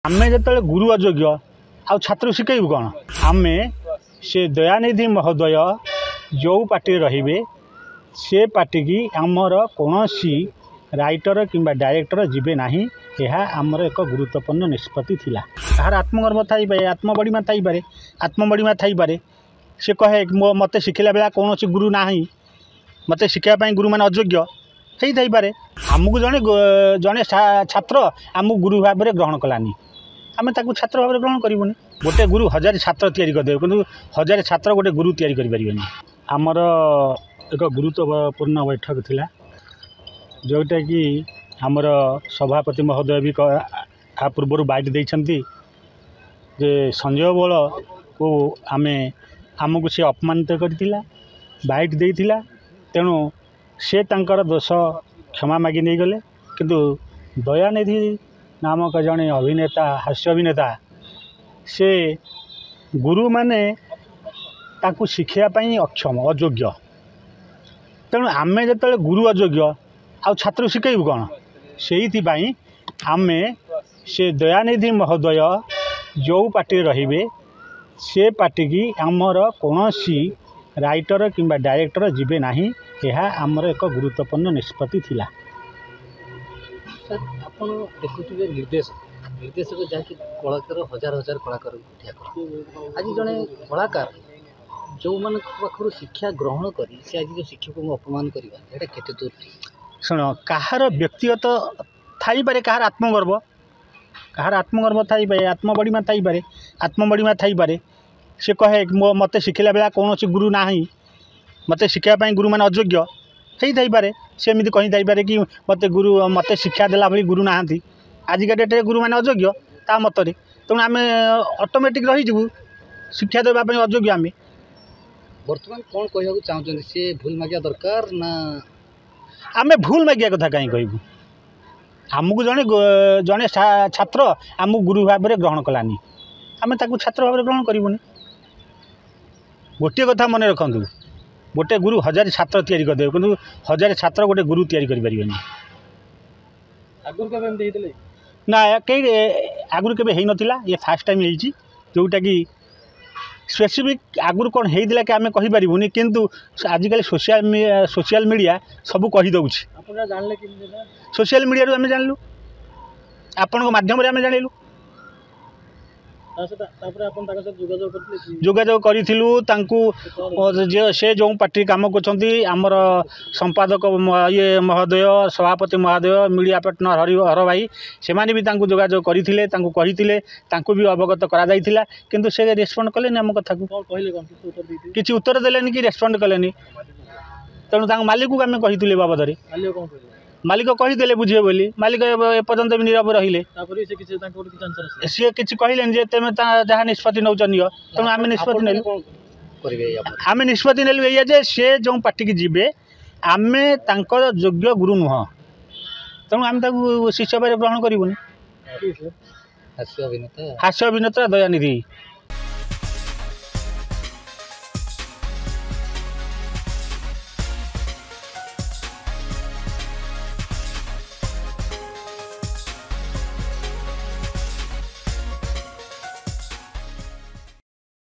आमे जो गुरु अयोग्य आ छात्र शिखेबू कौन आमे से दयानिधि महोदय जो पार्टी रे से पार्टी की आमर कौन राइटर किंबा डायरेक्टर जीवे ना यह आमर एक गुरुत्वपूर्ण निष्पत्ति थिला। कहार आत्मगर्व थाईपे आत्मबड़िमा थाईपे आत्मबड़िमा थाईपे से कहे मत शिखला बेला कौन गुरु ना मत शिखापी गुरु मान अयोग्य हो थाईपे आमको जड़े जड़े छात्र आमको गुरु भाव में ग्रहण कलानी आम ताकू छात्र भाव में ग्रहण करूनी। गोटे गुरु 1000 छात्र तैयारी करदे कि 1000 छात्र गोटे गुरु तैयारी करें। आमर एक गुरुत्वपूर्ण बैठक थिला जोटा कि आमर सभापति महोदय भी आ पूर्व बाइट देइछंती जे संजय बल को आमको से अपमानित करथिला बाइट देइथिला तेणु से तांकर दोष क्षमा मागी नहीं गले किंतु दयानिधि नामक जड़े अभिनेता हास्य अभिनेता से गुरु माने ताकू शिखापी अक्षम अयोग्य तेणु आमे जो गुरु अयोग्य आ छात्र शिखेबू कौन से आमे से दयानिधि महोदय जो पार्टी रे से पार्टी की आमर कौन राइटर किंबा डायरेक्टर जीवे ना यह आमर एक गुरुत्वपूर्ण निष्पत्ति थिला। आप देखुए निर्देशक जहाँकि कलाकार हजार हजार कलाकार आज जड़े कलाकार जो मान पाखर शिक्षा ग्रहण कर आज जो शिक्षक को अपमान करवा केते दूर शुण कहार व्यक्तिगत थाईपे कहार आत्मगर्व थाईपे आत्मबड़िमा थाईपे से कहे मत शिखला बेला कौन गुरु ना मत शिखापी गुरु मान अयोग्य हो थाईपे सेमती कही थाईपे कि मत शिक्षा देला भली गुरु ना आजिका डेट्रे गुरु मान अयोग्य ता मतरे तेणु आम ऑटोमेटिक रहीजु शिक्षा देवाई अयोग्य आम बर्तमान कौन कह चाहते सी भूल मागिया दरकार ना आम भूल मागिया कथा कहीं कहबू आमको जड़े जड़े छात्र आमको गुरु भाव में ग्रहण कलानी आम ताकू छात्र भाव में ग्रहण करूनी। गोटे कथा मन रखु गोटे गुरु 1000 छात्र तैयारी करदे कि 1000 छात्र गोटे गुरु तैयारी करें ना कई आगुरी केबे हेई नथिला ये फास्ट टाइम होती जोटा कि स्पेसिफिक आगुरी कौन होता कि आम कहीपरूनी किंतु आजिकल सोशल मीडिया सब कहीदे सोशल मीडिया आम जानलु आपण माध्यम आम जानलु जोगाजोग करूँ से जो पार्टी कम कर संपादक ये महोदय सभापति महोदय मीडिया पार्टनर हर भाई से भी जोगाजोग करते कही भी अवगत करा किंतु से रेस्पॉन्ड कले आम कथा को किसी उत्तर देलेनी कि रेस्पॉन्ड कले तेणु मालिक को आम कही बाबद मालिक कहीदे बुझे बोली मालिक एपर्यंत भी नीरव रहिले सी कि कहले तुम जहाँ निष्पत्ति नौ तेणु आम निष्पत्ति नेलु निष्पत्ति नेलु ये सी जो पार्टी की जीवे आम योग्य गुरु नुह तेणु आम शिष्य भाव ग्रहण करूनी। हास्य अभिनेता दयानिधि